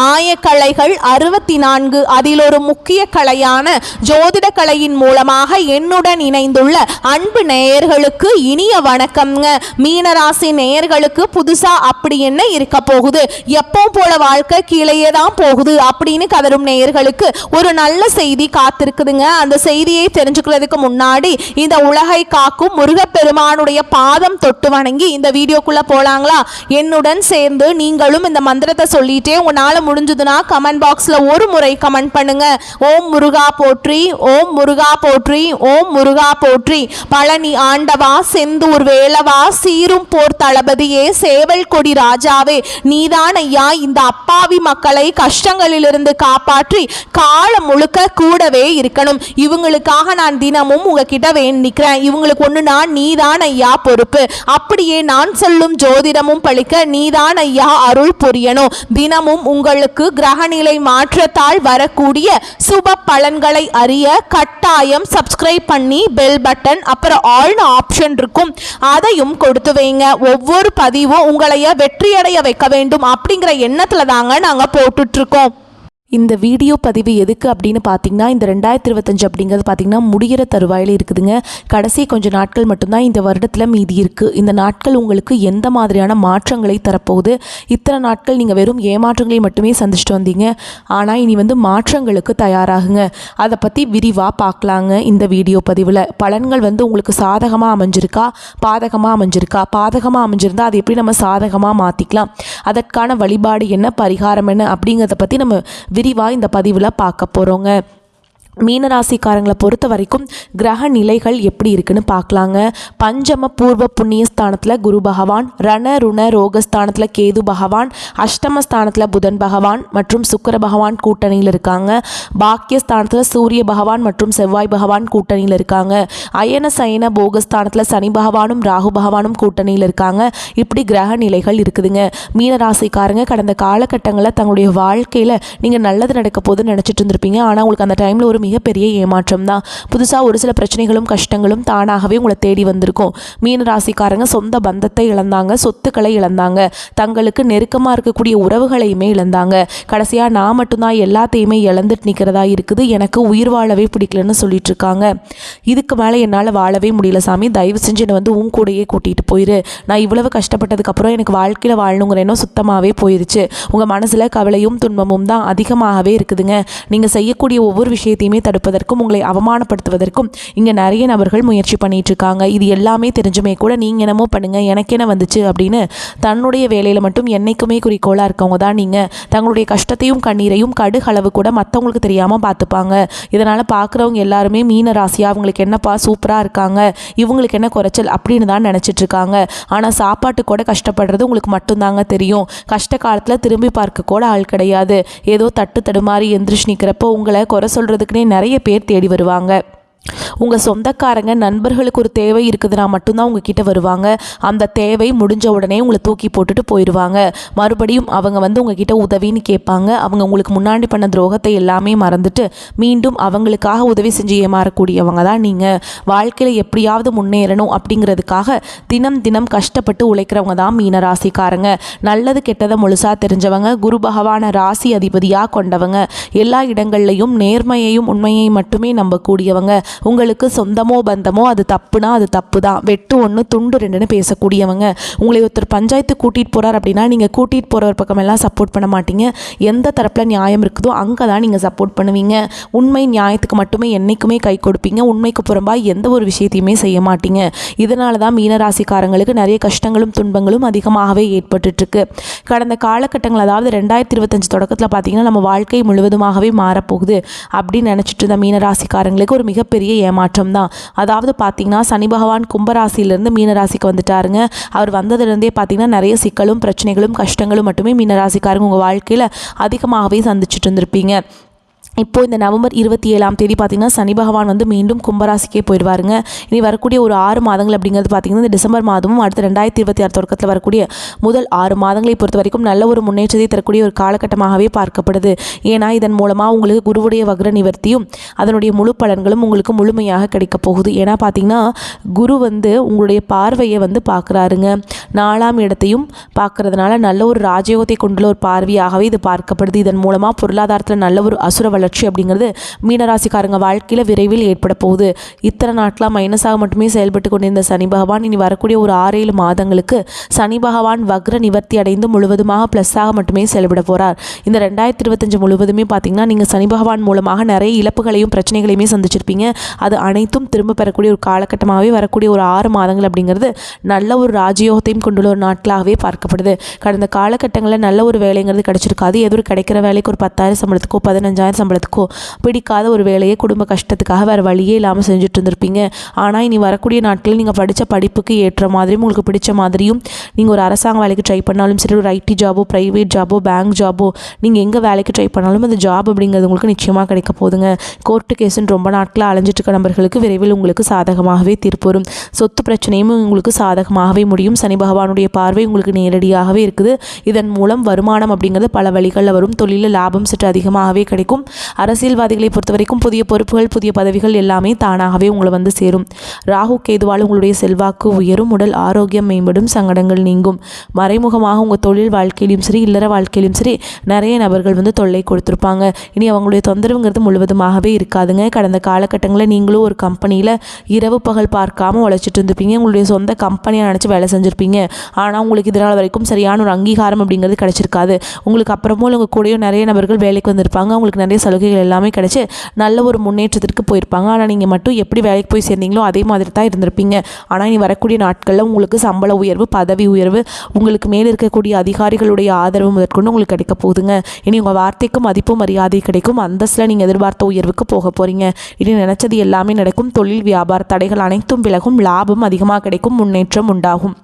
ஆயக்கலைகள் 64 அதில் ஒரு முக்கிய கலையான ஜோதிட கலையின் மூலமாக என்னுடன் இணைந்துள்ள அன்பு நேயர்களுக்கு இனிய வணக்கம்ங்க. மீனராசி நேயர்களுக்கு புதுசா அப்படி என்ன இருக்க போகுது, எப்போ போல வாழ்க்கை கீழேயே தான் போகுது அப்படின்னு கதரும் நேயர்களுக்கு ஒரு நல்ல செய்தி காத்திருக்குதுங்க. அந்த செய்தியை தெரிஞ்சுக்கிறதுக்கு முன்னாடி இந்த உலகை காக்கும் முருகப்பெருமானுடைய பாதம் தொட்டு வணங்கி இந்த வீடியோக்குள்ள போலாங்களா? என்னுடன் சேர்ந்து நீங்களும் இந்த மந்திரத்தை சொல்லிட்டே உங்களால முடிஞ்சதுன்னா கமெண்ட் பாக்ஸ்ல ஒரு முறை கமெண்ட் பண்ணுங்க. ஓம் முருகா போற்றி, ஓம் முருகா போற்றி, ஓம் முருகா போற்றி. பழனி ஆண்டவா, செந்தூர் வேலவா, சீரும் போர் தளபதியே, சேவல் கொடி ராஜாவே, நீதான் ஐயா இந்த அப்பாவி மக்களை கஷ்டங்களிலிருந்து காப்பாற்றி காலம் முழுக்க கூடவே இருக்கணும். இவங்களுக்காக நான் தினமும் உங்ககிட்ட வேண்டிக்கிறேன். இவங்களுக்கு ஒண்ணுனா நீதான் ஐயா பொறுப்பு. அப்படியே நான் சொல்லும் ஜோதிடமும் பழிக்க நீதான் ஐயா அருள் புரியணும். தினமும் உங்களுக்கு கிரகநிலை மாற்றத்தால் வரக்கூடிய சுப பலன்களை அறிய கட்டாயம் சப்ஸ்கிரைப் பண்ணி பெல் பட்டன் அப்புறம் ஆல் ஆப்ஷன் இருக்கும், அதையும் கொடுத்து வைங்க. ஒவ்வொரு பதிவும் உங்களைய வெற்றியடைய வைக்க வேண்டும் அப்படிங்கிற எண்ணத்துல தாங்க நாங்க போட்டுட்டு இருக்கோம். இந்த வீடியோ பதிவு எதுக்கு அப்படின்னு பார்த்தீங்கன்னா, இந்த 2025 அப்படிங்கிறது பார்த்தீங்கன்னா முடிகிற தருவாயில் இருக்குதுங்க. கடைசி கொஞ்சம் நாட்கள் மட்டும்தான் இந்த வருடத்தில் மீதி இருக்குது. இந்த நாட்கள் உங்களுக்கு எந்த மாதிரியான மாற்றங்களை தரப்போகுது? இத்தனை நாட்கள் நீங்கள் வெறும் ஏமாற்றங்களை மட்டுமே சந்திச்சுட்டு வந்தீங்க. ஆனால் இனி மாற்றங்களுக்கு தயாராகுங்க. அதை பற்றி விரிவாக பார்க்கலாங்க இந்த வீடியோ பதிவில். பலன்கள் உங்களுக்கு சாதகமாக அமைஞ்சிருக்கா, பாதகமாக அமைஞ்சிருக்கா? பாதகமாக அமைஞ்சிருந்தா அதை எப்படி நம்ம சாதகமாக மாற்றிக்கலாம், அதற்கான வழிபாடு என்ன, பரிகாரம் என்ன அப்படிங்கிறத பற்றி நம்ம விரிவாக இந்த பதிவில் பார்க்க போகிறோங்க. மீனராசிக்காரங்களை பொறுத்த வரைக்கும் கிரக நிலைகள் எப்படி இருக்குன்னு பார்க்கலாங்க. பஞ்சம பூர்வ புண்ணியஸ்தானத்தில் குரு பகவான், ரண ருண ரோகஸ்தானத்தில் கேது பகவான், அஷ்டமஸ்தானத்தில் புதன் பகவான் மற்றும் சுக்கிர பகவான் கூட்டணியில் இருக்காங்க. பாக்கியஸ்தானத்தில் சூரிய பகவான் மற்றும் செவ்வாய் பகவான் கூட்டணியில் இருக்காங்க. அயன சயன போகஸ்தானத்தில் சனி பகவானும் ராகு பகவானும் கூட்டணியில் இருக்காங்க. இப்படி கிரக நிலைகள் இருக்குதுங்க. மீனராசிக்காரங்க கடந்த காலகட்டங்களில் தங்களுடைய வாழ்க்கையில் நீங்கள் நல்லது நடக்க போதுன்னு நினச்சிட்டு இருந்திருப்பீங்க. ஆனால் உங்களுக்கு அந்த டைமில் ஒரு மிகப்பெரிய ஏமாற்றம் தான். புதுசாக ஒரு சில பிரச்சனைகளும் கஷ்டங்களும் தானாகவே உங்களை தேடி வந்திருக்கும். மீன ராசிக்காரங்க சொந்த பந்தத்தை இழந்தாங்க, சொத்துக்களை இழந்தாங்க, தங்களுக்கு நெருக்கமாக இருக்கக்கூடிய உறவுகளையுமே இழந்தாங்க. கடைசியாக நான் மட்டும்தான் எல்லாத்தையுமே இழந்துட்டு நிற்கிறதா இருக்குது, எனக்கு உயிர் வாழவே பிடிக்கலன்னு சொல்லிட்டு இருக்காங்க. இதுக்கு மேலே என்னால் வாழவே முடியல சாமி, தயவு செஞ்சு என்னை உன் கூடையே கூட்டிகிட்டு போயிரு. நான் இவ்வளவு கஷ்டப்பட்டதுக்கப்புறம் எனக்கு வாழ்க்கையில் வாழணுங்கிற எண்ணம் சுத்தமாகவே போயிடுச்சு. உங்கள் மனசில் கவலையும் துன்பமும் தான் அதிகமாகவே இருக்குதுங்க. நீங்கள் செய்யக்கூடிய ஒவ்வொரு விஷயத்தையுமே தடுப்பதற்கும் உங்களை அவமானப்படுத்துவதற்கும் இங்கே நிறைய நபர்கள் முயற்சி பண்ணிட்டு இருக்காங்க. இது எல்லாமே தெரிஞ்சுமே கூட நீங்கள் என்னமோ பண்ணுங்க, எனக்கு என்ன வந்துச்சு அப்படின்னு தன்னுடைய வேலையில் மட்டும் என்னைக்குமே குறிக்கோளாக இருக்கவங்க தான் நீங்கள். தங்களுடைய கஷ்டத்தையும் கண்ணீரையும் கடுகளவு கூட மற்றவங்களுக்கு தெரியாமல் பார்த்துப்பாங்க. இதனால் பார்க்குறவங்க எல்லாருமே மீன ராசியாக அவங்களுக்கு என்னப்பா சூப்பராக இருக்காங்க, இவங்களுக்கு என்ன குறைச்சல் அப்படின்னு தான் நினச்சிட்டு இருக்காங்க. ஆனால் சாப்பாட்டு கூட கஷ்டப்படுறது உங்களுக்கு மட்டும்தாங்க தெரியும். கஷ்ட காலத்தில் திரும்பி பார்க்க கூட ஆள் கிடையாது. ஏதோ தட்டு தடுமாறி எந்திரிச்சு நிற்கிறப்போ உங்களை குறை சொல்கிறதுக்குனே நிறைய பேர் தேடி வருவாங்க. உங்கள் சொந்தக்காரங்க நண்பர்களுக்கு ஒரு தேவை இருக்குதுன்னா மட்டும்தான் உங்ககிட்ட வருவாங்க. அந்த தேவை முடிஞ்ச உடனே உங்களை தூக்கி போட்டுட்டு போயிடுவாங்க. மறுபடியும் அவங்க உங்ககிட்ட உதவின்னு கேட்பாங்க. அவங்க உங்களுக்கு முன்னாடி பண்ண துரோகத்தை எல்லாமே மறந்துட்டு மீண்டும் அவங்களுக்காக உதவி செஞ்சு ஏமாறக்கூடியவங்க தான் நீங்கள். வாழ்க்கையில் எப்படியாவது முன்னேறணும் அப்படிங்கிறதுக்காக தினம் தினம் கஷ்டப்பட்டு உழைக்கிறவங்க தான் மீனராசிக்காரங்க. நல்லது கெட்டதை முழுசாக தெரிஞ்சவங்க, குரு பகவான ராசி அதிபதியாக கொண்டவங்க, எல்லா இடங்கள்லையும் நேர்மையையும் உண்மையை மட்டுமே நம்பக்கூடியவங்க. உங்களுக்கு சொந்தமோ பந்தமோ அது தப்புனா அது தப்பு தான், வெட்டு ஒன்று துண்டு ரெண்டுன்னு பேசக்கூடியவங்க. உங்களை ஒருத்தர் பஞ்சாயத்து கூட்டிகிட்டு போகிறார் அப்படின்னா நீங்கள் கூட்டிகிட்டு போகிற ஒரு பக்கமெல்லாம் சப்போர்ட் பண்ண மாட்டீங்க. எந்த தரப்பில் நியாயம் இருக்குதோ அங்கே தான் நீங்கள் சப்போர்ட் பண்ணுவீங்க. உண்மை நியாயத்துக்கு மட்டுமே என்றைக்குமே கை கொடுப்பீங்க. உண்மைக்கு புறம்பாக எந்த ஒரு விஷயத்தையுமே செய்ய மாட்டீங்க. இதனால தான் மீனராசிக்காரங்களுக்கு நிறைய கஷ்டங்களும் துன்பங்களும் அதிகமாகவே ஏற்பட்டுருக்கு. கடந்த காலகட்டங்கள் அதாவது 2025 தொடக்கத்தில் பார்த்தீங்கன்னா நம்ம வாழ்க்கை முழுவதுமாகவே மாறப்போகுது அப்படின்னு நினச்சிட்டு இருந்த மீனராசிக்காரங்களுக்கு ஒரு மிகப்பெரிய ஏமாற்றம் தான். அதாவது பார்த்தீங்கன்னா சனி பகவான் கும்பராசியிலிருந்து மீனராசிக்கு வந்துட்டாருங்க. அவர் வந்ததுலேருந்தே பார்த்தீங்கன்னா நிறைய சிக்கலும் பிரச்சனைகளும் கஷ்டங்களும் மட்டுமே மீனராசிக்காரங்க உங்கள் வாழ்க்கையில் அதிகமாகவே சந்திச்சுட்டு இருந்திருப்பீங்க. இப்போது இந்த நவம்பர் 27ஆம் தேதி பார்த்திங்கன்னா சனி பகவான் வந்து மீண்டும் கும்பராசிக்கே போயிடுவாருங்க. இனி வரக்கூடிய ஒரு 6 மாதங்கள் அப்படிங்கிறது பார்த்திங்கன்னா இந்த டிசம்பர் மாதமும் அடுத்த 2026 தொடக்கத்தில் வரக்கூடிய முதல் 6 மாதங்களை பொறுத்த வரைக்கும் நல்ல ஒரு முன்னேற்றத்தை தரக்கூடிய ஒரு காலகட்டமாகவே பார்க்கப்படுது. ஏன்னா இதன் மூலமாக உங்களுக்கு குருவுடைய வக்ர நிவர்த்தியும் அதனுடைய முழு பலன்களும் உங்களுக்கு முழுமையாக கிடைக்க போகுது. ஏன்னா பார்த்திங்கன்னா குரு வந்து உங்களுடைய பார்வையை வந்து பார்க்குறாருங்க. 4ஆம் இடத்தையும் பார்க்கறதுனால நல்ல ஒரு ராஜயோகத்தை கொண்டுள்ள ஒரு பார்வையாகவே இது பார்க்கப்படுது. இதன் மூலமாக பொருளாதாரத்தில் நல்ல ஒரு அசுர வளர்ச்சி அப்படிங்கிறது மீனராசிக்காரங்க வாழ்க்கையில் விரைவில் ஏற்பட போகுது. இத்தனை நாட்களாக மைனஸாக மட்டுமே செயல்பட்டு கொண்டிருந்த சனி பகவான் இனி வரக்கூடிய ஒரு 6-7 மாதங்களுக்கு சனி பகவான் வக்ர நிவர்த்தி அடைந்து முழுவதுமாக ப்ளஸ்ஸாக மட்டுமே செயல்பட போகிறார். இந்த 2025 முழுவதுமே பார்த்திங்கன்னா நீங்கள் சனி பகவான் மூலமாக நிறைய இழப்புகளையும் பிரச்சனைகளையுமே சந்திச்சிருப்பீங்க. அது அனைத்தும் திரும்ப பெறக்கூடிய ஒரு காலகட்டமாகவே வரக்கூடிய ஒரு 6 மாதங்கள் அப்படிங்கிறது நல்ல ஒரு ராஜயோகத்தையும் கொண்டுள்ள ஒரு நாட்களாகவே பார்க்கப்படுது. கடந்த காலகட்டங்களில் நல்ல ஒரு வேலைங்கிறது கிடைச்சிருக்காது. ஏதோ கிடைக்கிற வேலைக்கு ஒரு 10,000 சம்பளத்துக்கோ 15,000 சம்பளத்துக்கோ பிடிக்காத ஒரு வேலையை குடும்ப கஷ்டத்துக்காக வேறு வழியே இல்லாமல் செஞ்சுட்டு இருந்திருப்பீங்க. ஆனால் இனி வரக்கூடிய நாட்களில் நீங்கள் படித்த படிப்புக்கு ஏற்ற மாதிரியும் உங்களுக்கு பிடிச்ச மாதிரியும் நீங்கள் ஒரு அரசாங்க வேலைக்கு ட்ரை பண்ணாலும் சரி, ஒரு ஐடி ஜாபோ ப்ரைவேட் ஜாபோ பேங்க் ஜாபோ நீங்கள் எங்கே வேலைக்கு ட்ரை பண்ணாலும் அந்த ஜாப் அப்படிங்கிறது உங்களுக்கு நிச்சயமாக கிடைக்க போகுதுங்க. கோர்ட்டு கேஸுன்னு ரொம்ப நாட்களாக அலைஞ்சிட்டு இருக்க நபர்களுக்கு விரைவில் உங்களுக்கு சாதகமாகவே தீர்ப்பு வரும். சொத்து பிரச்சனையும் உங்களுக்கு சாதகமாகவே முடியும். சனி பகவானுடைய பார்வை உங்களுக்கு நேரடியாகவே இருக்குது. இதன் மூலம் வருமானம் அப்படிங்கிறது பல வழிகளில் வரும். தொழிலில் லாபம் சற்று அதிகமாகவே கிடைக்கும். அரசியல்வாதிகளை பொறுத்த வரைக்கும் புதிய பொறுப்புகள் புதிய பதவிகள் எல்லாமே தானாகவே உங்களை வந்து சேரும். ராகு கேதுவால் உங்களுடைய செல்வாக்கு உயரும். உடல் ஆரோக்கியம் மேம்படும். சங்கடங்கள் நீங்கும். மறைமுகமாக உங்கள் தொழில் வாழ்க்கையிலும் சரி இல்லற வாழ்க்கையிலும் சரி நிறைய நபர்கள் வந்து தொல்லை கொடுத்துருப்பாங்க. இனி அவங்களுடைய தொந்தரவுங்கிறது முழுவதுமாகவே இருக்காதுங்க. கடந்த காலகட்டங்களில் நீங்களும் ஒரு கம்பெனியில் இரவு பகல் பார்க்காம உழைச்சிட்டு இருந்திருப்பீங்க. உங்களுடைய சொந்த கம்பெனியை நினச்சி வேலை செஞ்சுருப்பீங்க. ஆனால் உங்களுக்கு இதனால் வரைக்கும் சரியான ஒரு அங்கீகாரம் அப்படிங்கிறது கிடைச்சிருக்காது. உங்களுக்கு அப்புறமும் உங்கள் கூடயும் நிறைய நபர்கள் வேலைக்கு வந்திருப்பாங்க. உங்களுக்கு நிறைய சலுகைகள் எல்லாமே கிடைச்சி நல்ல ஒரு முன்னேற்றத்திற்கு போயிருப்பாங்க. ஆனால் நீங்கள் மட்டும் எப்படி வேலைக்கு போய் சேர்ந்தீங்களோ அதே மாதிரி தான் இருந்திருப்பீங்க. ஆனால் இனி வரக்கூடிய நாட்களில் உங்களுக்கு சம்பள உயர்வு பதவி உயர்வு உங்களுக்கு மேலே இருக்கக்கூடிய அதிகாரிகளுடைய ஆதரவு முதற்கொண்டு உங்களுக்கு கிடைக்க போகுதுங்க. இனி உங்கள் வார்த்தைக்கு மதிப்பும் மரியாதை கிடைக்கும். அந்தஸ்தில் நீங்கள் எதிர்பார்த்த உயர்வுக்கு போக போகிறீங்க. இனி நினைச்சது எல்லாமே நடக்கும். தொழில் வியாபார தடைகள் அனைத்தும் விலகும். லாபம் அதிகமாக கிடைக்கும். முன்னேற்றம் உண்டாகும்.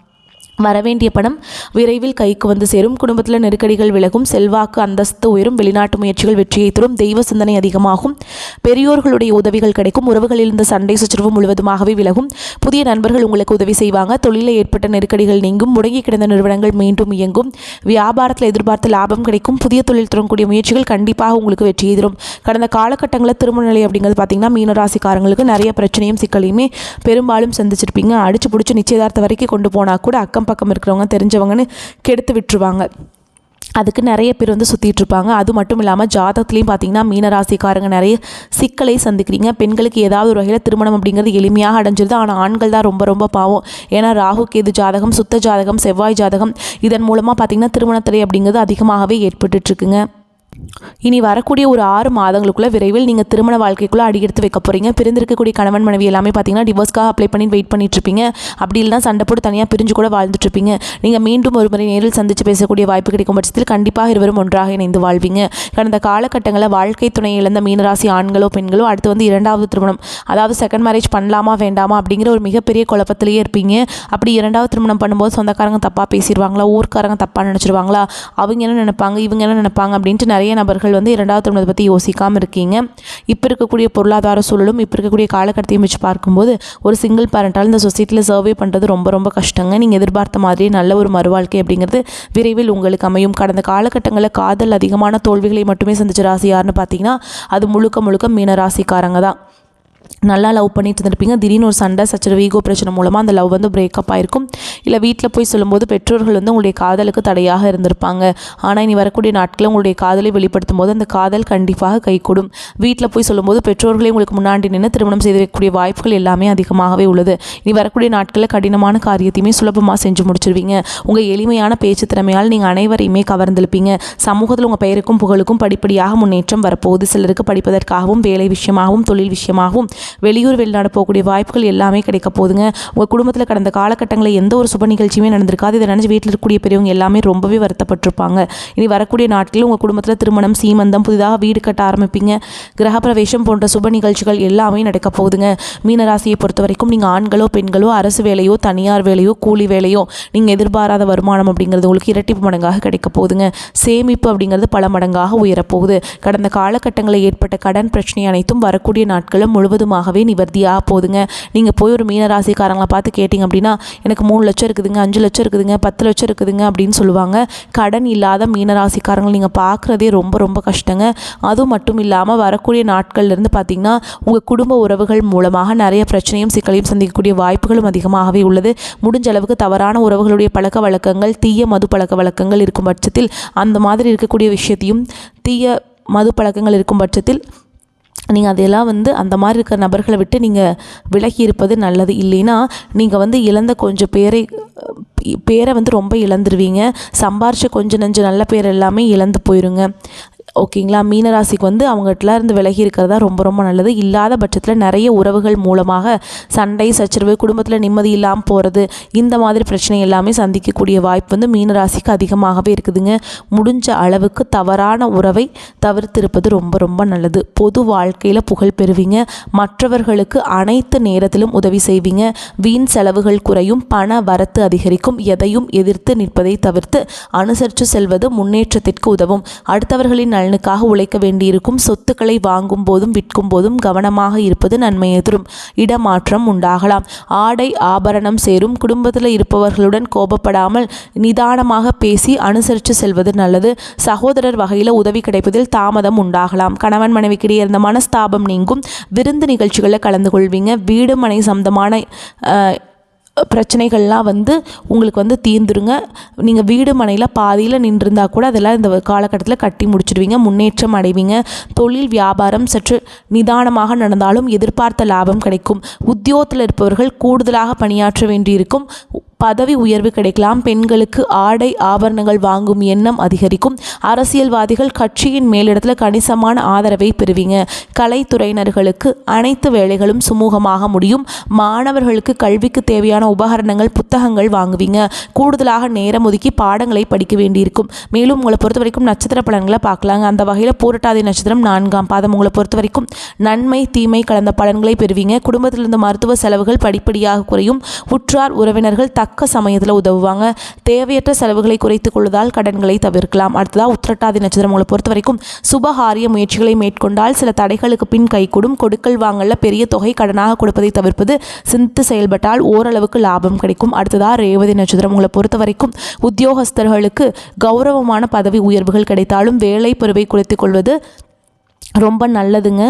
வரவேண்டிய பணம் விரைவில் கைக்கு வந்து சேரும். குடும்பத்தில் நெருக்கடிகள் விலகும். செல்வாக்கு அந்தஸ்து உயரும். வெளிநாட்டு முயற்சிகள் வெற்றியை தரும். தெய்வ சிந்தனை அதிகமாகும். பெரியோர்களுடைய உதவிகள் கிடைக்கும். உறவுகளில் இருந்த சண்டை சச்சரவு முழுவதுமாகவே விலகும். புதிய நண்பர்கள் உங்களுக்கு உதவி செய்வாங்க. தொழிலில் ஏற்பட்ட நெருக்கடிகள் நீங்கும். முடங்கி கிடந்த நிறுவனங்கள் மீண்டும் இயங்கும். வியாபாரத்தில் எதிர்பார்த்த லாபம் கிடைக்கும். புதிய தொழில் தொடங்கக்கூடிய முயற்சிகள் கண்டிப்பாக உங்களுக்கு வெற்றியை தரும். கடந்த காலகட்டங்களில் திருமண நிலை அப்படிங்கிறது பார்த்திங்கன்னா மீனராசிக்காரங்களுக்கு நிறைய பிரச்சனையும் சிக்கலையுமே பெரும்பாலும் சந்திச்சிருப்பீங்க. அடிச்சு பிடிச்சி நிச்சயதார்த்தம் வரைக்கும் கொண்டு போனால் கூட அக்கம் பக்கம் இருக்கிறவங்க தெரிஞ்சவங்கன்னு கெடுத்து விட்டுருவாங்க. அதுக்கு நிறைய பேர் வந்து சுற்றிட்டு இருப்பாங்க. அது மட்டும் இல்லாமல் ஜாதகத்துலேயும் பார்த்தீங்கன்னா மீனராசிக்காரங்க நிறைய சிக்கலை சந்திக்கிறீங்க. பெண்களுக்கு ஏதாவது ஒரு வகையில் திருமணம் அப்படிங்கிறது எளிமையாக அடைஞ்சிருது. ஆனால் ஆண்கள் தான் ரொம்ப ரொம்ப பாவம். ஏன்னா ராகு கேது ஜாதகம் சுத்த ஜாதகம் செவ்வாய் ஜாதகம் இதன் மூலமாக பார்த்தீங்கன்னா திருமணத்தடை அப்படிங்கிறது அதிகமாகவே ஏற்பட்டுட்ருக்குங்க. இனி வரக்கூடிய ஒரு 6 மாதங்களுக்குள்ள விரைவில் நீங்கள் திருமண வாழ்க்கைக்குள்ளே அடியெடுத்து வைக்க போகிறீங்க. பிரிந்திருக்கக்கூடிய கணவன் மனைவி எல்லாமே பார்த்தீங்கன்னா டிவோர்ஸ்க்காக அப்ளை பண்ணி வெயிட் பண்ணிட்டு இருப்பீங்க. அப்படி இல்லைனா சண்டை போட்டு தனியாக பிரிஞ்சு கூட வாழ்ந்துட்டு இருப்பீங்க. நீங்கள் மீண்டும் ஒரு முறை நேரில் சந்தித்து பேசக்கூடிய வாய்ப்பு கிடைக்கும் பட்சத்தில் கண்டிப்பாக இருவரும் ஒன்றாக இணைந்து வாழ்வீங்க. கடந்த காலகட்டங்களில் வாழ்க்கை துணை இழந்த மீனராசி ஆண்களோ பெண்களோ அடுத்து வந்து 2வது திருமணம் அதாவது செகண்ட் மேரேஜ் பண்ணலாமா வேண்டாமா அப்படிங்கிற ஒரு மிகப்பெரிய குழப்பத்திலேயே இருப்பீங்க. அப்படி 2வது திருமணம் பண்ணும்போது சொந்தக்காரங்க தப்பாக பேசிடுவாங்களா, ஊர்க்காரங்க தப்பாக நினச்சிடுவாங்களா, அவங்க என்ன நினைப்பாங்க இவங்க என்ன நினைப்பாங்க அப்படின்ட்டு நிறைய நபர்கள் வந்து 2வது திருமணத்தை பற்றி யோசிக்காமல் இருக்கீங்க. இப்போ இருக்கக்கூடிய பொருளாதார சூழலும் இப்போ இருக்கக்கூடிய காலகட்டத்தையும் வச்சு பார்க்கும்போது ஒரு சிங்கிள் பேரண்டால் இந்த சொசைட்டியில் சர்வே பண்ணுறது ரொம்ப ரொம்ப கஷ்டங்க. நீங்கள் எதிர்பார்த்த மாதிரியே நல்ல ஒரு மறுவாழ்க்கை அப்படிங்கிறது விரைவில் உங்களுக்கு அமையும். கடந்த காலகட்டங்களில் காதல் அதிகமான தோல்விகளை மட்டுமே சந்திச்ச ராசி யாருன்னு பார்த்தீங்கன்னா அது முழுக்க மீனராசிக்காரங்க தான். நல்லா லவ் பண்ணிட்டு இருந்திருப்பீங்க. திடீர்னு ஒரு சண்டை சச்சரவு ஈகோ பிரச்சனை மூலமாக அந்த லவ் வந்து பிரேக்கப் ஆயிருக்கும். இல்லை வீட்டில் போய் சொல்லும்போது பெற்றோர்கள் வந்து உங்களுடைய காதலுக்கு தடையாக இருந்திருப்பாங்க. ஆனால் இனி வரக்கூடிய நாட்களில் உங்களுடைய காதலை வெளிப்படுத்தும் போது அந்த காதல் கண்டிப்பாக கைகூடும். வீட்டில் போய் சொல்லும்போது பெற்றோர்களே உங்களுக்கு முன்னாடி நின்று திருமணம் செய்து வைக்கக்கூடிய வாய்ப்புகள் எல்லாமே அதிகமாகவே உள்ளது. இனி வரக்கூடிய நாட்களில் கடினமான காரியத்தையுமே சுலபமாக செஞ்சு முடிச்சிருவீங்க. உங்கள் எளிமையான பேச்சு திறமையால் நீங்கள் அனைவரையுமே கவர்ந்திருப்பீங்க. சமூகத்தில் உங்கள் பெயருக்கும் புகழுக்கும் படிப்படியாக முன்னேற்றம் வரப்போகுது. சிலருக்கு படிப்பதற்காகவும் வேலை விஷயமாகவும் தொழில் விஷயமாகவும் வெளியூர் வெளிநாடு போகக்கூடிய வாய்ப்புகள் எல்லாமே கிடைக்க போகுதுங்க. உங்கள் குடும்பத்தில் கடந்த காலகட்டங்களில் எந்த ஒரு சுப நிகழ்ச்சியுமே நடந்திருக்காது. இதை நினச்சி வீட்டில் இருக்கக்கூடிய பெரியவங்க எல்லாமே ரொம்பவே வருத்தப்பட்டிருப்பாங்க. இனி வரக்கூடிய நாட்களில் உங்கள் குடும்பத்தில் திருமணம், சீமந்தம், புதிதாக வீடு கட்ட ஆரம்பிப்பீங்க, கிரகப்பிரவேசம் போன்ற சுப நிகழ்ச்சிகள் எல்லாமே நடக்க போகுதுங்க. மீனராசியை பொறுத்த வரைக்கும் நீங்கள் ஆண்களோ பெண்களோ அரசு வேலையோ தனியார் வேலையோ கூலி வேலையோ நீங்கள் எதிர்பாராத வருமானம் அப்படிங்கிறது உங்களுக்கு இரட்டிப்பு மடங்காக கிடைக்க போகுதுங்க. சேமிப்பு அப்படிங்கிறது பல மடங்காக உயரப்போகுது. கடந்த காலகட்டங்களில் ஏற்பட்ட கடன் பிரச்சனை அனைத்தும் வரக்கூடிய நாட்களும் முழுவதுமாகவே நிவர்த்தியாக போகுதுங்க. நீங்கள் போய் ஒரு மீனராசிக்காரங்களை பார்த்து கேட்டிங்க அப்படின்னா எனக்கு 3 லட்சம் இருக்குதுங்க, 5 லட்சம் இருக்குதுங்க, 10 லட்சம் இருக்குதுங்க அப்படின்னு சொல்லுவாங்க. கடன் இல்லாத மீனராசிக்காரங்களை நீங்கள் பார்க்குறதே ரொம்ப ரொம்ப கஷ்டங்க. அதுவும் மட்டும் இல்லாமல் வரக்கூடிய நாட்கள்லேருந்து பார்த்திங்கன்னா உங்கள் குடும்ப உறவுகள் மூலமாக நிறைய பிரச்சனையும் சிக்கலையும் சந்திக்கக்கூடிய வாய்ப்புகளும் அதிகமாகவே உள்ளது. முடிஞ்ச அளவுக்கு தவறான உறவுகளுடைய பழக்க வழக்கங்கள், தீய மது பழக்க வழக்கங்கள் இருக்கும் பட்சத்தில் அந்த மாதிரி இருக்கக்கூடிய விஷயத்தையும், தீய மது பழக்கங்கள் இருக்கும் பட்சத்தில் நீங்கள் அதெல்லாம் அந்த மாதிரி இருக்கிற நபர்களை விட்டு நீங்கள் விலகி இருப்பது நல்லது. இல்லைன்னா நீங்கள் இழந்த கொஞ்சம் பேரை ரொம்ப இழந்துருவீங்க. சம்பாரிச்ச கொஞ்சம் நஞ்சு நல்ல பேர் எல்லாமே இழந்து போயிருங்க. ஓகேங்களா? மீனராசிக்கு அவங்ககிட்ட இருந்து விலகி இருக்கிறதா ரொம்ப ரொம்ப நல்லது. இல்லாத பட்சத்தில் நிறைய உறவுகள் மூலமாக சண்டை சச்சரவு, குடும்பத்தில் நிம்மதி இல்லாமல் போகிறது, இந்த மாதிரி பிரச்சனை எல்லாமே சந்திக்கக்கூடிய வாய்ப்பு மீனராசிக்கு அதிகமாகவே இருக்குதுங்க. முடிஞ்ச அளவுக்கு தவறான உறவை தவிர்த்திருப்பது ரொம்ப ரொம்ப நல்லது. பொது வாழ்க்கையில் புகழ் பெறுவீங்க. மற்றவர்களுக்கு அனைத்து நேரத்திலும் உதவி செய்வீங்க. வீண் செலவுகள் குறையும், பண வரத்து அதிகரிக்கும். எதையும் எதிர்த்து நிற்பதை தவிர்த்து அனுசரித்து செல்வது முன்னேற்றத்திற்கு உதவும். அடுத்தவர்களின் நலனுக்காக உழைக்க வேண்டியிருக்கும். சொத்துக்களை வாங்கும் போதும் விற்கும் போதும் கவனமாக இருப்பது நன்மையை தரும். இடமாற்றம் உண்டாகலாம். ஆடை ஆபரணம் சேரும். குடும்பத்தில் இருப்பவர்களுடன் கோபப்படாமல் நிதானமாக பேசி அனுசரித்து செல்வது நல்லது. சகோதரர் வகையில் உதவி கிடைப்பதில் தாமதம் உண்டாகலாம். கணவன் மனைவிக்கிடையே இருந்த மனஸ்தாபம் நீங்கும். விருந்து நிகழ்ச்சிகளில் கலந்து கொள்வீங்க. வீடு மனை சம்பந்தமான பிரச்சனைகள்லாம் உங்களுக்கு தீர்ந்துருங்க. நீங்கள் வீடு மனையில் பாதியில் நின்றிருந்தால் கூட அதெல்லாம் இந்த காலகட்டத்தில் கட்டி முடிச்சிடுவீங்க. முன்னேற்றம் அடைவீங்க. தொழில் வியாபாரம் சற்று நிதானமாக நடந்தாலும் எதிர்பார்த்த லாபம் கிடைக்கும். உத்தியோகத்தில் இருப்பவர்கள் கூடுதலாக பணியாற்ற வேண்டியிருக்கும். பதவி உயர்வு கிடைக்கலாம். பெண்களுக்கு ஆடை ஆபரணங்கள் வாங்கும் எண்ணம் அதிகரிக்கும். அரசியல்வாதிகள் கட்சியின் மேலிடத்தில் கணிசமான ஆதரவை பெறுவீங்க. கலைத்துறையினர்களுக்கு அனைத்து வேலைகளும் சுமூகமாக முடியும். மாணவர்களுக்கு கல்விக்கு தேவையான உபகரணங்கள், புத்தகங்கள் வாங்குவீங்க. கூடுதலாக நேரம் ஒதுக்கி பாடங்களை படிக்க வேண்டியிருக்கும். மேலும் உங்களை பொறுத்த வரைக்கும் நட்சத்திர பலன்களை பார்க்கலாங்க. அந்த வகையில் பூரட்டாதி நட்சத்திரம் 4ஆம் பாதம் உங்களை பொறுத்த வரைக்கும் நன்மை தீமை கலந்த பலன்களை பெறுவீங்க. குடும்பத்திலிருந்து மருத்துவ செலவுகள் படிப்படியாக குறையும். உற்றார் உறவினர்கள் தக்க சமயத்தில் உதவுவாங்க. தேவையற்ற செலவுகளை குறைத்துக் கொள்வதால் கடன்களை தவிர்க்கலாம். அடுத்ததாக உத்திரட்டாதி நட்சத்திரம் உங்களை பொறுத்த வரைக்கும் சுபகாரிய முயற்சிகளை மேற்கொண்டால் சில தடைகளுக்கு பின் கைகூடும். கொடுக்கல் வாங்கல பெரிய தொகை கடனாக கொடுப்பதை தவிர்ப்பது. சிந்தித்து செயல்பட்டால் ஓரளவுக்கு லாபம் கிடைக்கும். அடுத்ததாக ரேவதி நட்சத்திரம் உங்களை பொறுத்த வரைக்கும் உத்தியோகஸ்தர்களுக்கு கௌரவமான பதவி உயர்வுகள் கிடைத்தாலும் வேலை பருவை குறைத்துக் கொள்வது ரொம்ப நல்லதுங்க.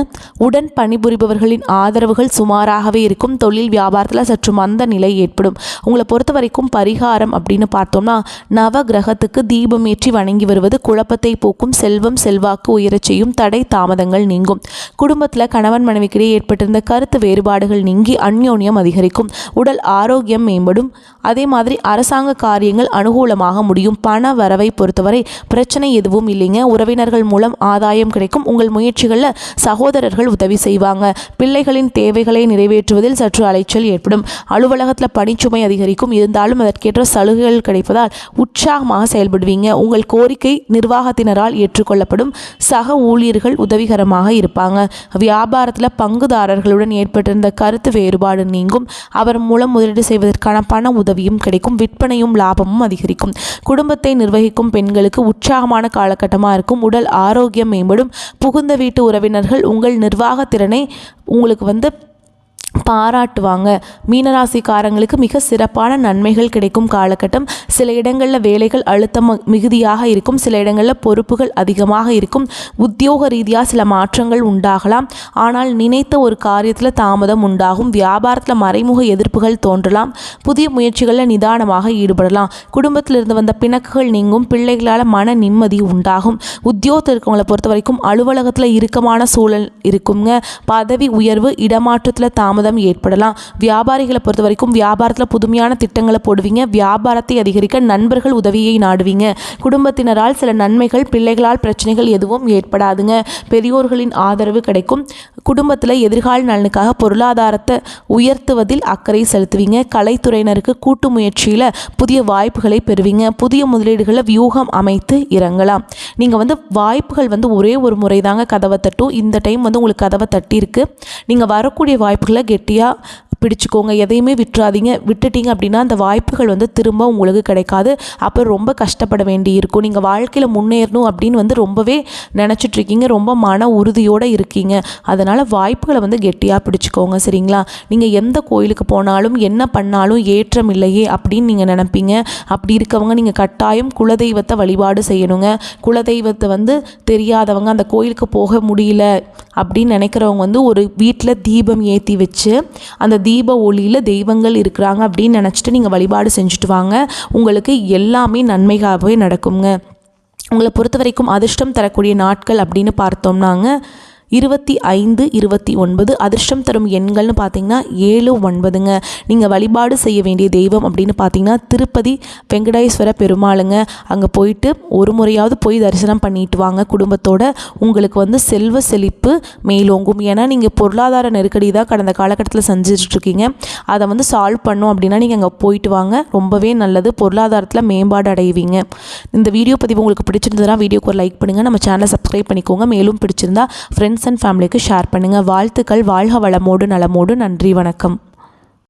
உடன் பணிபுரிபவர்களின் ஆதரவுகள் சுமாராகவே இருக்கும். தொழில் வியாபாரத்தில் சற்று மந்த நிலை ஏற்படும். உங்களை பொறுத்த வரைக்கும் பரிகாரம் அப்படின்னு பார்த்தோம்னா நவ கிரகத்துக்கு தீபம் ஏற்றி வணங்கி வருவது குழப்பத்தை போக்கும். செல்வம் செல்வாக்கு உயரச் செய்யும். தடை தாமதங்கள் நீங்கும். குடும்பத்தில் கணவன் மனைவிக்கிடையே ஏற்பட்டிருந்த கருத்து வேறுபாடுகள் நீங்கி அந்யோன்யம் அதிகரிக்கும். உடல் ஆரோக்கியம் மேம்படும். அதே மாதிரி அரசாங்க காரியங்கள் அனுகூலமாக முடியும். பண வரவை பொறுத்தவரை பிரச்சனை எதுவும் இல்லைங்க. உறவினர்கள் மூலம் ஆதாயம் கிடைக்கும். உங்கள் முயற்சிகளில் சகோதரர்கள் உதவி செய்வாங்க. பிள்ளைகளின் தேவைகளை நிறைவேற்றுவதில் சற்று அலைச்சல் ஏற்படும். அலுவலகத்தில் பணிச்சுமை அதிகரிக்கும். இருந்தாலும் அதற்கேற்ற சலுகைகள் கிடைப்பதால் உற்சாகமாக செயல்படுவீங்க. உங்கள் கோரிக்கை நிர்வாகத்தினரால் ஏற்றுக்கொள்ளப்படும். சக ஊழியர்கள் உதவிகரமாக இருப்பாங்க. வியாபாரத்தில் பங்குதாரர்களுடன் ஏற்பட்டிருந்த கருத்து வேறுபாடு நீங்கும். அவர் மூலம் முதலீடு செய்வதற்கான பண உதவியும் கிடைக்கும். விற்பனையும் லாபமும் அதிகரிக்கும். குடும்பத்தை நிர்வகிக்கும் பெண்களுக்கு உற்சாகமான காலகட்டமாக இருக்கும். உடல் ஆரோக்கியம் மேம்படும். புகுந்த வீட்டு உறவினர்கள் உங்கள் நிர்வாக திறனை உங்களுக்கு பாராட்டுவாங்க. மீனராசிக்காரங்களுக்கு மிக சிறப்பான நன்மைகள் கிடைக்கும் காலகட்டம். சில இடங்களில் வேலைகள் அழுத்தம் மிகுதியாக இருக்கும். சில இடங்களில் பொறுப்புகள் அதிகமாக இருக்கும். உத்தியோக ரீதியாக சில மாற்றங்கள் உண்டாகலாம். ஆனால் நினைத்த ஒரு காரியத்தில் தாமதம் உண்டாகும். வியாபாரத்தில் மறைமுக எதிர்ப்புகள் தோன்றலாம். புதிய முயற்சிகளில் நிதானமாக ஈடுபடலாம். குடும்பத்திலிருந்து வந்த பிணக்குகள் நீங்கும். பிள்ளைகளால் மன நிம்மதி உண்டாகும். உத்தியோகத்தில் இருக்கவங்களை பொறுத்த வரைக்கும் அலுவலகத்தில் இறுக்கமான சூழல் இருக்குங்க. பதவி உயர்வு, இடமாற்றத்தில் தாமதம் தாமதம் ஏற்படலாம். வியாபாரிகளை பொறுத்த வரைக்கும் வியாபாரத்தில் புதுமையான திட்டங்களை போடுவீங்க. வியாபாரத்தை அதிகரிக்க நண்பர்கள் உதவியை நாடுவீங்க. குடும்பத்தினரால் சில நன்மைகள், பிள்ளைகளால் பிரச்சனைகள் எதுவும் ஏற்படாதுங்க. பெரியோர்களின் ஆதரவு கிடைக்கும். குடும்பத்தில் எதிர்கால நலனுக்காக பொருளாதாரத்தை உயர்த்துவதில் அக்கறை செலுத்துவீங்க. கலைத்துறையினருக்கு கூட்டு முயற்சியில் புதிய வாய்ப்புகளை பெறுவீங்க. புதிய முதலீடுகளை வியூகம் அமைத்து இறங்கலாம். நீங்கள் வாய்ப்புகள் ஒரே ஒரு முறை தாங்க கதவை தட்டும். இந்த டைம் உங்களுக்கு கதவை தட்டியிருக்கு. நீங்கள் வரக்கூடிய வாய்ப்புகளை கெட்டியாக பிடிச்சிக்கோங்க. எதையுமே விட்டுறாதீங்க. விட்டுட்டீங்க அப்படின்னா அந்த வாய்ப்புகள் திரும்ப உங்களுக்கு கிடைக்காது. அப்புறம் ரொம்ப கஷ்டப்பட வேண்டி இருக்கும். நீங்கள் வாழ்க்கையில் முன்னேறணும் அப்படின்னு ரொம்பவே நினச்சிட்ருக்கீங்க. ரொம்ப மன உறுதியோடு இருக்கீங்க. அதனால் வாய்ப்புகளை கெட்டியாக பிடிச்சிக்கோங்க. சரிங்களா? நீங்கள் எந்த கோயிலுக்கு போனாலும் என்ன பண்ணாலும் ஏற்றம் இல்லையே அப்படின்னு நீங்கள் நினைப்பீங்க. அப்படி இருக்கவங்க நீங்கள் கட்டாயம் குலதெய்வத்தை வழிபாடு செய்யணுங்க. குலதெய்வத்தை தெரியாதவங்க, அந்த கோயிலுக்கு போக முடியல அப்படின்னு நினைக்கிறவங்க ஒரு வீட்டில் தீபம் ஏற்றி வச்சு அந்த தீப ஒளியில் தெய்வங்கள் இருக்கிறாங்க அப்படின்னு நினச்சிட்டு நீங்கள் வழிபாடு செஞ்சுட்டு வாங்க. உங்களுக்கு எல்லாமே நன்மையாகவே நடக்குங்க. உங்களை பொறுத்த வரைக்கும் அதிர்ஷ்டம் தரக்கூடிய நாட்கள் அப்படின்னு பார்த்தோம்னாங்க 25, 29. அதிர்ஷ்டம் தரும் எண்கள்னு பார்த்தீங்கன்னா 7, 9ங்க. நீங்கள் வழிபாடு செய்ய வேண்டிய தெய்வம் அப்படின்னு பார்த்தீங்கன்னா திருப்பதி வெங்கடேஸ்வர பெருமாளுங்க. அங்கே போயிட்டு ஒரு முறையாவது போய் தரிசனம் பண்ணிட்டு வாங்க குடும்பத்தோட. உங்களுக்கு செல்வ செழிப்பு மேலோங்கும். ஏன்னா நீங்கள் பொருளாதார நெருக்கடி தான் கடந்த காலகட்டத்தில் செஞ்சிட்ருக்கீங்க. அதை சால்வ் பண்ணோம் அப்படின்னா நீங்கள் அங்கே போயிட்டு வாங்க. ரொம்பவே நல்லது. பொருளாதாரத்தில் மேம்பாடு அடைவீங்க. இந்த வீடியோ பதிவு உங்களுக்கு பிடிச்சிருந்ததுன்னா வீடியோக்கு ஒரு லைக் பண்ணுங்கள். நம்ம சேனலை சப்ஸ்கிரைப் பண்ணிக்கோங்க. மேலும் பிடிச்சிருந்தா ஃப்ரெண்ட்ஸ் அண்ட் ஃபேமிலிக்கு ஷேர் பண்ணுங்கள். வாழ்த்துக்கள். வாழ்க வளமோடு நலமோடு. நன்றி, வணக்கம்.